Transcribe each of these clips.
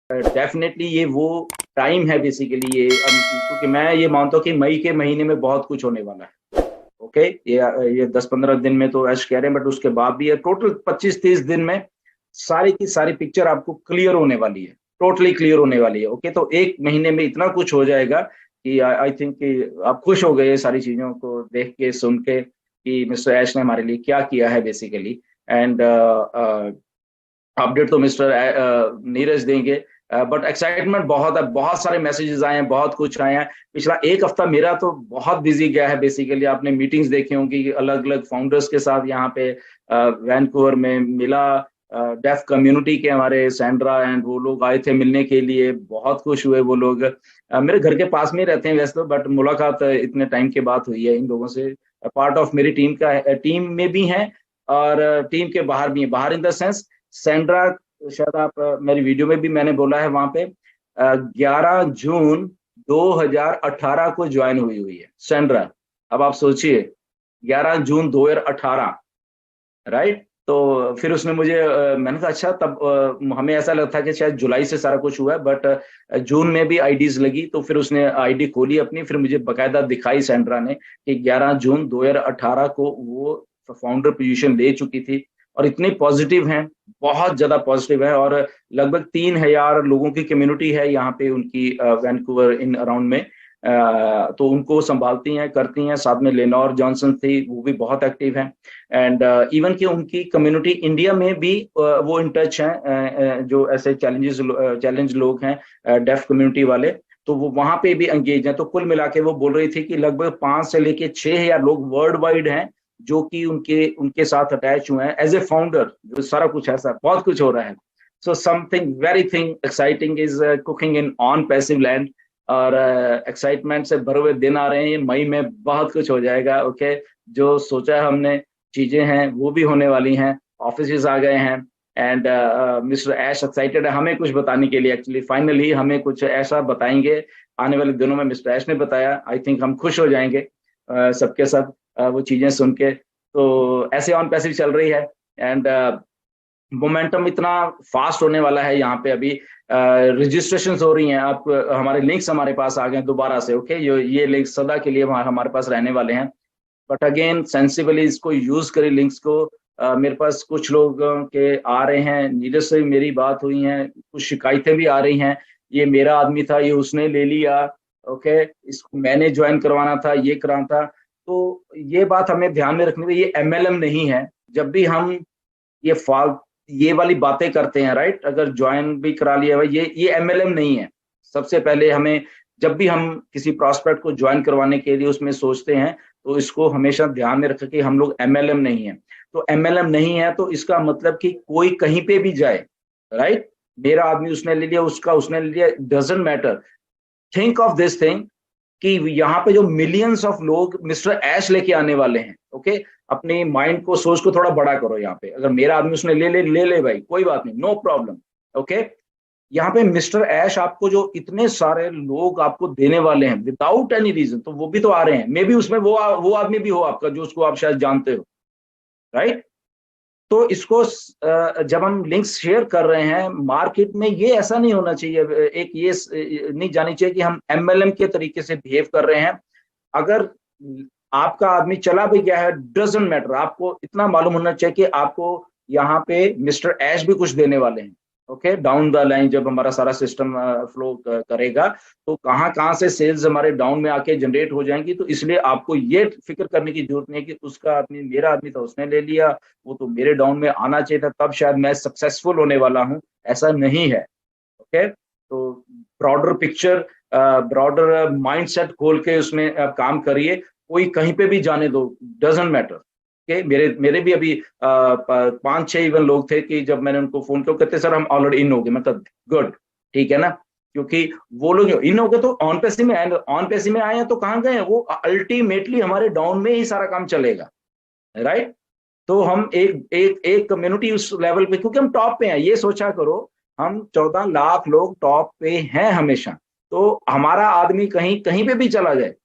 Definitely ये वो time है बेसिकली ये, क्योंकि मैं ये मानता हूँ कि मई के महीने में बहुत कुछ होने वाला है। ओके, ये 10-15 दिन में तो ऐश कह रहे हैं, बट उसके बाद भी ये टोटल 25-30 दिन में सारी की सारी पिक्चर आपको क्लियर होने वाली है, टोटली क्लियर होने वाली है। ओके, तो एक महीने में इतना कुछ हो जाएगा कि आई थिंक कि आप खुश हो गए सारी चीजों को देख के सुन के कि मिस्टर ऐश ने हमारे लिए क्या किया है बेसिकली। एंड अपडेट तो मिस्टर नीरज देंगे। बट एक्साइटमेंट बहुत है, बहुत सारे मैसेजेस आए हैं, बहुत कुछ आए हैं। पिछला एक हफ्ता मेरा तो बहुत बिजी गया है बेसिकली। आपने मीटिंग्स देखी होंगी अलग अलग फाउंडर्स के साथ यहाँ पे वैनकूवर में मिला। डेफ कम्युनिटी के हमारे सैंड्रा एंड वो लोग आए थे मिलने के लिए, बहुत खुश हुए वो लोग। मेरे घर के पास में ही रहते हैं वैसे तो, बट मुलाकात इतने टाइम के बाद हुई है इन लोगों से। पार्ट ऑफ मेरी टीम का टीम में भी हैं और टीम के बाहर भी हैं, बाहर इन द सेंस सैंड्रा। शायद आप मेरी वीडियो में भी मैंने बोला है वहां पे 11 जून 2018 को ज्वाइन हुई हुई है सैंड्रा। अब आप सोचिए 11 जून 2018, राइट। तो फिर उसने मुझे मैंने कहा अच्छा, तब हमें ऐसा लगता कि शायद जुलाई से सारा कुछ हुआ है, बट जून में भी आईडीज लगी। तो फिर उसने आईडी खोली अपनी, फिर मुझे बकायदा दिखाई सैंड्रा ने कि 11 जून 2018 को वो फाउंडर पोजीशन ले चुकी थी। और इतनी पॉजिटिव हैं, बहुत ज्यादा पॉजिटिव है। और लगभग 3,000 लोगों की कम्युनिटी है यहाँ पे उनकी वैनकूवर इन अराउंड में। तो उनको संभालती हैं, करती हैं। साथ में लेनोर जॉनसन थी, वो भी बहुत एक्टिव हैं। एंड इवन कि उनकी कम्युनिटी इंडिया में भी वो इन टच हैं, जो ऐसे चैलेंज लोग हैं डेफ कम्युनिटी वाले, तो वो वहां पे भी एंगेज हैं। तो कुल मिला के वो बोल रही थी कि लगभग 5 से लेके 6,000 लोग वर्ल्ड वाइड हैं जो कि उनके उनके साथ अटैच हुए हैं एज ए फाउंडर। जो सारा कुछ ऐसा बहुत कुछ हो रहा है। So something very thing exciting is cooking in on passive land. और एक्साइटमेंट से भरे हुए दिन आ रहे हैं, मई में बहुत कुछ हो जाएगा। ओके, जो सोचा है हमने चीजें हैं वो भी होने वाली हैं। ऑफिस आ गए हैं एंड मिस्टर ऐश एक्साइटेड है हमें कुछ बताने के लिए। एक्चुअली फाइनली हमें कुछ ऐसा बताएंगे आने वाले दिनों में। मिस्टर ऐश ने बताया, आई थिंक हम खुश हो जाएंगे सबके सब वो चीजें सुन के। तो ऐसे ऑन पैसिव चल रही है एंड मोमेंटम इतना फास्ट होने वाला है यहाँ पे। अभी रजिस्ट्रेशन हो रही हैं, आप हमारे लिंक्स हमारे पास आ गए दोबारा से। ओके, ये लिंक्स सदा के लिए हमारे पास रहने वाले हैं। बट अगेन सेंसिबली इसको यूज करें लिंक्स को। मेरे पास कुछ लोग के आ रहे हैं, नीरज से मेरी बात हुई है, कुछ शिकायतें भी आ रही हैं, ये मेरा आदमी था, ये उसने ले लिया। ओके, इसको मैंने ज्वाइन करवाना था, ये कराना था। तो ये बात हमें ध्यान में रखनी है, ये एमएलएम नहीं है। जब भी हम ये फाल ये वाली बातें करते हैं, राइट, अगर ज्वाइन भी करा लिया है, ये एमएलएम नहीं है। सबसे पहले हमें जब भी हम किसी प्रॉस्पेक्ट को ज्वाइन करवाने के लिए उसमें सोचते हैं, तो इसको हमेशा ध्यान में रखें कि हम लोग एमएलएम नहीं है। तो एमएलएम नहीं है तो इसका मतलब कि कोई कहीं पे भी जाए, राइट, मेरा आदमी उसने ले लिया, उसका उसने ले लिया, doesn't matter. Think of this thing कि यहाँ पे जो मिलियंस ऑफ लोग मिस्टर ऐश लेके आने वाले हैं। ओके, अपने माइंड को, सोच को थोड़ा बड़ा करो। यहाँ पे अगर मेरा आदमी उसने ले ले भाई, कोई बात नहीं, नो प्रॉब्लम। ओके, यहाँ पे मिस्टर ऐश आपको जो इतने सारे लोग आपको देने वाले हैं विदाउट एनी रीजन, तो वो भी तो आ रहे हैं। मे बी उसमें वो आदमी भी हो आपका जो उसको आप शायद जानते हो, राइट। तो इसको जब हम लिंक्स शेयर कर रहे हैं मार्केट में, ये ऐसा नहीं होना चाहिए, एक ये नहीं जानी चाहिए कि हम एमएलएम के तरीके से बिहेव कर रहे हैं। अगर आपका आदमी चला भी गया है, डजेंट मैटर, आपको इतना मालूम होना चाहिए कि आपको यहाँ पे मिस्टर ऐश भी कुछ देने वाले हैं। ओके, डाउन द लाइन जब हमारा सारा सिस्टम फ्लो करेगा, तो कहाँ कहाँ से सेल्स हमारे डाउन में आके जनरेट हो जाएंगी। तो इसलिए आपको ये फिक्र करने की जरूरत नहीं है कि उसका आदमी, मेरा आदमी था, उसने ले लिया, वो तो मेरे डाउन में आना चाहिए था, तब शायद मैं सक्सेसफुल होने वाला हूँ। ऐसा नहीं है। ओके, तो ब्रॉडर पिक्चर, ब्रॉडर माइंडसेट खोल के उसमें काम करिए। कोई कहीं पे भी जाने दो, डजेंट मैटर। के मेरे भी अभी 5-6 इवन लोग थे कि जब मैंने उनको फोन किया, कहते सर हम ऑलरेडी इन हो गए। मतलब गुड, ठीक है ना, क्योंकि वो लोग इन हो गए तो ऑन पैसी में आए, ऑन पैसी में आए हैं तो कहाँ गए हैं वो, अल्टीमेटली हमारे डाउन में ही सारा काम चलेगा, राइट। तो हम एक एक एक कम्युनिटी उस लेवल पे, क्योंकि हम टॉप पे हैं, ये सोचा करो, हम 14 लाख लोग टॉप पे हैं हमेशा। तो हमारा आदमी कहीं कहीं पे भी चला जाए,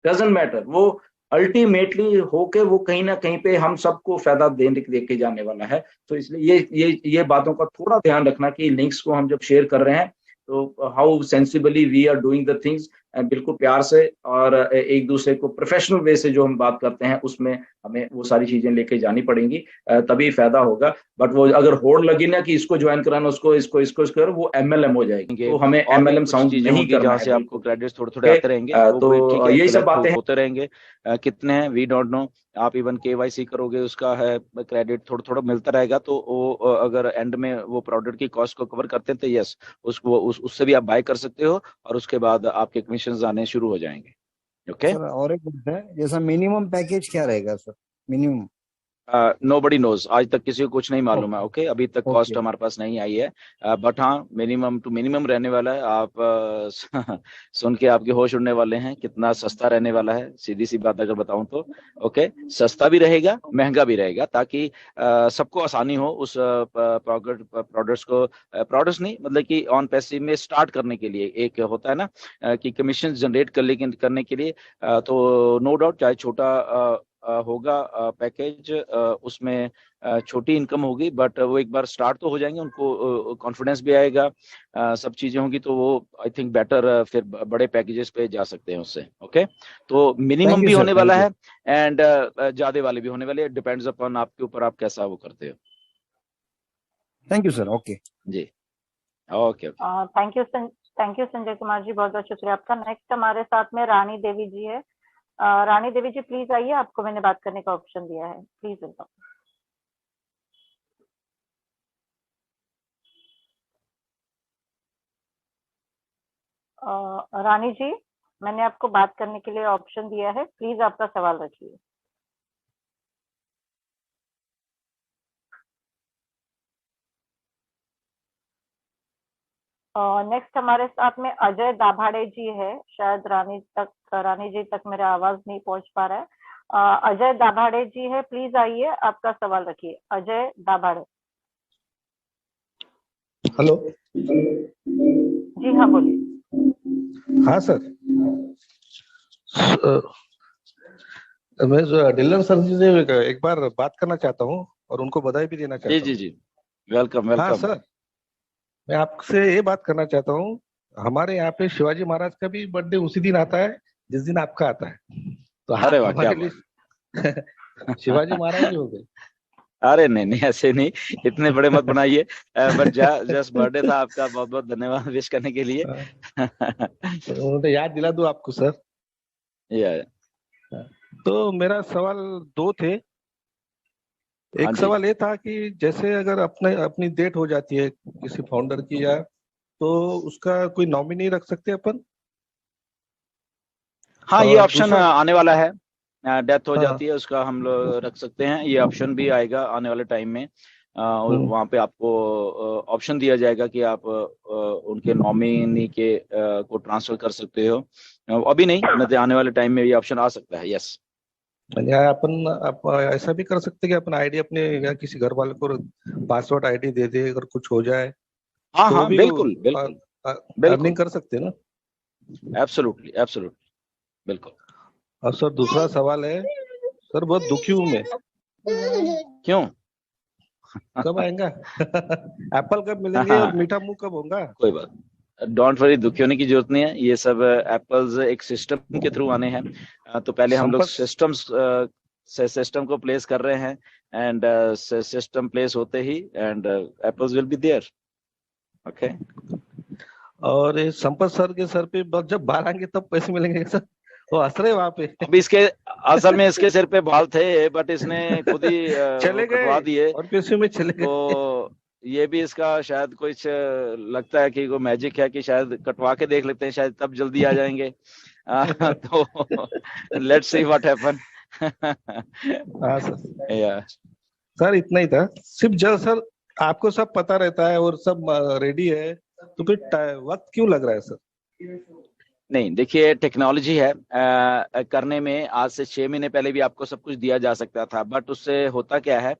डजेंट मैटर, वो अल्टीमेटली होके वो कहीं ना कहीं पे हम सबको फायदा दे के जाने वाला है। तो इसलिए ये बातों का थोड़ा ध्यान रखना कि लिंक्स को हम जब शेयर कर रहे हैं तो how sensibly we are doing the things, बिल्कुल प्यार से और एक दूसरे को प्रोफेशनल वे से जो हम बात करते हैं उसमें हमें वो सारी चीजें लेके जानी पड़ेंगी, तभी फायदा होगा। बट वो अगर होड़ लगी ना कि इसको ज्वाइन कराना, उसको इसको इसको इसको करो, वो एमएलएम हो जाएगी, तो हमें और भी एमएलएम कुछ साउंड चीजें नहीं होंगी करना जहाँ है से आपको बिल्कुल। क्रेडिट्स थोड़े थोड़े ओके, आते रहेंगे, वो भी ठीक तो है, यही सब कलेक्ट बातें हैं। होते रहेंगे। कितने हैं वी डोंट नो। आप इवन केवाईसी करोगे, उसका है क्रेडिट थोड़ा थोड़ा मिलता रहेगा, तो वो अगर एंड में वो प्रोडक्ट की कॉस्ट को कवर करते हैं तो यस, उससे भी आप बाय कर सकते हो, और उसके बाद आपके कमीशन आने शुरू हो जाएंगे। ओके। सर और एक बात है, जैसा मिनिमम पैकेज क्या रहेगा सर, मिनिमम? नोबडी नोज, आज तक किसी को कुछ नहीं मालूम है। ओके। ओके, अभी तक कॉस्ट ओके। हमारे पास नहीं आई है, बट हाँ मिनिमम टू मिनिमम रहने वाला है। आप सुन के आपके होश उड़ने वाले हैं, कितना सस्ता रहने वाला है, सीधी सी बात अगर बताऊं तो। ओके, सस्ता भी रहेगा, महंगा भी रहेगा, ताकि सबको आसानी हो उस प्रोडक्ट्स को, प्रोडक्ट्स नहीं मतलब कि ऑन पैसिव में स्टार्ट करने के लिए। एक होता है ना कि कमीशन जनरेट करने के लिए, तो नो डाउट चाहे छोटा होगा पैकेज, उसमें छोटी इनकम होगी, बट वो एक बार स्टार्ट तो हो जाएंगे, उनको कॉन्फिडेंस भी आएगा, सब चीजें होंगी, तो वो आई थिंक बेटर फिर बड़े पैकेजेस पे जा सकते हैं उससे। ओके, तो थैंक मिनिमम यू भी सर, होने थैंक वाला यू। है, एंड ज्यादा वाले भी होने वाले, डिपेंड्स अपॉन आपके ऊपर, आप कैसा वो करते हो। Thank you sir. ओके जी, okay. Thank you Sanjay Kumar ji, बहुत बहुत शुक्रिया आपका। नेक्स्ट हमारे साथ में रानी देवी जी है। रानी देवी जी प्लीज आइए, आपको मैंने बात करने का ऑप्शन दिया है, प्लीज वेलकम। रानी जी, मैंने आपको बात करने के लिए ऑप्शन दिया है, प्लीज आपका सवाल रखिए। नेक्स्ट हमारे साथ में अजय दाभाड़े जी है। शायद रानी जी तक मेरा आवाज नहीं पहुंच पा रहा है। अजय दाभाड़े जी है, प्लीज आइए, आपका सवाल रखिए। अजय दाभाड़े। हेलो। जी हाँ, बोलिए। हाँ सर, मैं डीलर सर जी से एक बार बात करना चाहता हूँ और उनको बधाई भी देना जी चाहता जी हूँ। जी, वेलकम हाँ वेलकम। सर, मैं आपसे ये बात करना चाहता हूँ, हमारे यहाँ पे शिवाजी महाराज का भी बर्थडे उसी दिन आता है जिस दिन आपका आता है, तो अरे आप वाह, क्या हमारे बात। लिए शिवाजी महाराज ही हो गए। अरे नहीं नहीं, ऐसे नहीं, इतने बड़े मत बनाइए, बट जस्ट बर्थडे था आपका, बहुत बहुत धन्यवाद विश करने के लिए। तो याद दिला दूं आपको सर। या तो मेरा सवाल दो थे। हाँ एक जी, सवाल ये था कि जैसे अगर अपनी डेट हो जाती है किसी फाउंडर की, या तो उसका कोई नॉमिनी रख सकते हैं अपन? हाँ ये और ऑप्शन दूसरा, आने वाला है, डेथ हो हाँ, जाती है उसका, हम लोग रख सकते हैं, ये ऑप्शन भी आएगा आने वाले टाइम में। और हम्म, वहाँ पे आपको ऑप्शन दिया जाएगा कि आप उनके नॉमिनी के को ट्रांसफर कर सकते हो। अभी नहीं, मतलब आने वाले टाइम में ये ऑप्शन आ सकता है। यस, या अपन ऐसा भी कर सकते हैं कि अपन आईडी अपने या किसी घर वाले को पासवर्ड आईडी दे दे, अगर कुछ हो जाए हाँ तो हाँ, भी बिल्कुल बिल्कुल अर्निंग बिल्कुल, कर सकते हैं ना? एब्सोल्युटली एब्सोल्युटली, बिल्कुल। और सर दूसरा सवाल है, सर बहुत दुखी हूं मैं। क्यों? कब आएगा? एप्पल कब मिलेंगे और मीठा मुंह कब होगा? कोई बात, डोंट वरी, दुखी होने की जरूरत नहीं है। ये सब एप्पल्स एक सिस्टम के थ्रू आने हैं, तो पहले हम लोग संपर्क। सिस्टम को प्लेस कर रहे हैं, एंड सिस्टम प्लेस होते ही and apples will be there. Okay, और ये संपत सर के सर पे जब बाल आएंगे तब पैसे मिलेंगे सर? वो हंस रहे वहां पे। अभी इसके असल में इसके सिर पे बाल थे, बट इसने खुद ही वो चले कटवा गए दिए, और पैसे में चले गए। तो ये भी इसका शायद कुछ लगता है कि वो मैजिक है, कि शायद कटवा के देख लेते हैं, शायद तब जल्दी आ जाएंगे। तो लेट्स सी व्हाट हैपन। हाँ सर। या सर इतना ही था सिर्फ, जब सर आपको सब पता रहता है और सब रेडी है, तो फिर वक्त क्यों लग रहा है सर? नहीं, देखिए टेक्नोलॉजी है, करने में आज से 6 महीने पहले भी आपको सब कुछ दिया जा सकता था, बट उससे होता क्या है,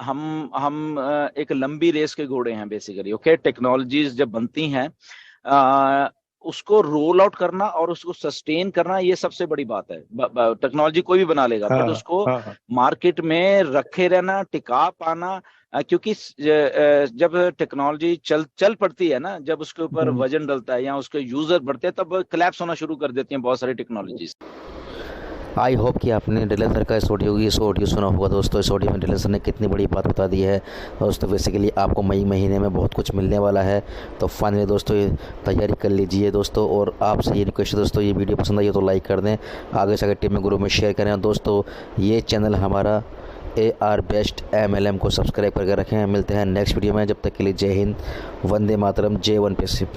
हम एक लंबी रेस के घोड़े हैं बेसिकली। ओके, टेक्नोलॉजीज जब बनती हैं, उसको रोल आउट करना और उसको सस्टेन करना, ये सबसे बड़ी बात है। टेक्नोलॉजी कोई भी बना लेगा, बट उसको मार्केट में रखे रहना, टिका पाना, क्योंकि जब टेक्नोलॉजी चल पड़ती है ना, जब उसके ऊपर वजन डलता है या उसके यूजर बढ़ते हैं, तब क्लैप्स होना शुरू कर देती हैं बहुत सारी टेक्नोलॉजीज। आई होप कि आपने डिलन सर का इस ऑडियो सुना होगा दोस्तों। इस ऑडियो में डिलन सर ने कितनी बड़ी बात बता दी है दोस्तों। बेसिकली आपको मई महीने में बहुत कुछ मिलने वाला है, तो फाइनली दोस्तों ये तैयारी कर लीजिए दोस्तों। और आपसे ये रिक्वेस्ट है दोस्तों, ये वीडियो पसंद आई है तो लाइक कर दें, आगे से आगे टीम में ग्रुप में शेयर करें। दोस्तों ये चैनल हमारा AR बेस्ट MLM को सब्सक्राइब करके रखें। मिलते हैं नेक्स्ट वीडियो में, जब तक के लिए जय हिंद, वंदे मातरम, J1 पैसिव।